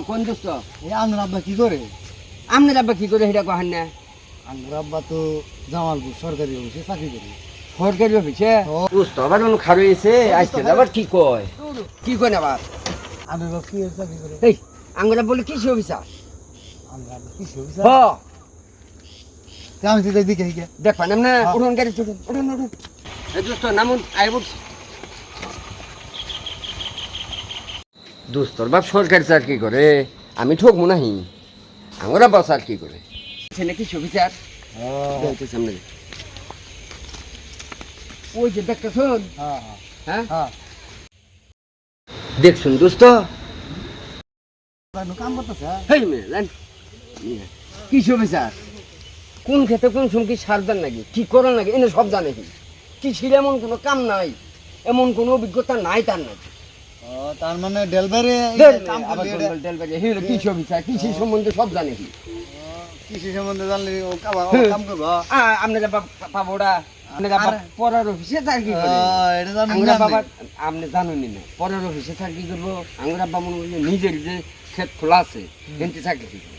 কোন দোস্ত এই আমার আব্বা কি করে? আপনার আব্বা কি করে সেটা কহেন না? আমার আব্বা তো জামালপুর সরকারি অফিসে চাকরি করে। সরকারি অফিসে দোস্ত আবার কোনো খারইছে আজকে আবার কি কয় আবার আমি বাবা কি চাকরি করে? এই আঙ্গুরা বলে কিসে অফিসার? আমার আব্বা কিসে অফিসে? হ আমি তো দেখি কে দেখবেন না উঠুন গাড়ি উঠুন উঠুন উঠুন এই দোস্ত নামুন আয় বলছি দোস্তর বাপ সরকারি চাকরি করে আমি ঠকবো নাহি আমরা বাস আর কি করে ছেলে কি অফিসার সামনে ওই যে দেখতে শোন হ্যাঁ হ্যাঁ দেখছুন দোস্ত কাম করতেছে। হেই মেয়ে জান কি অফিসার কোন ক্ষেত্রে কোন সময় কি সারদার নাকি কি করার নাকি এনে সব জানে কি ছিল এমন কোনো কাম নাই এমন কোনো অভিজ্ঞতা নাই তার নাকি ও তার মানে ডেলভারি কাম আবার করে কৃষি অফিসার কৃষি সম্বন্ধে সব জানে কি কৃষি সম্বন্ধে জানলে ও কাম করবো। আপনারা পাবোটা আপনারা পরের অফিসে চাকরি করে এটা জানো আমরা না? বাবা আপনি জানেন না পরের অফিসে চাকরি করবো আমরা বাবা মনে করি নিজের যে ক্ষেত খোলা আছে কিন্তু চাকরি করবো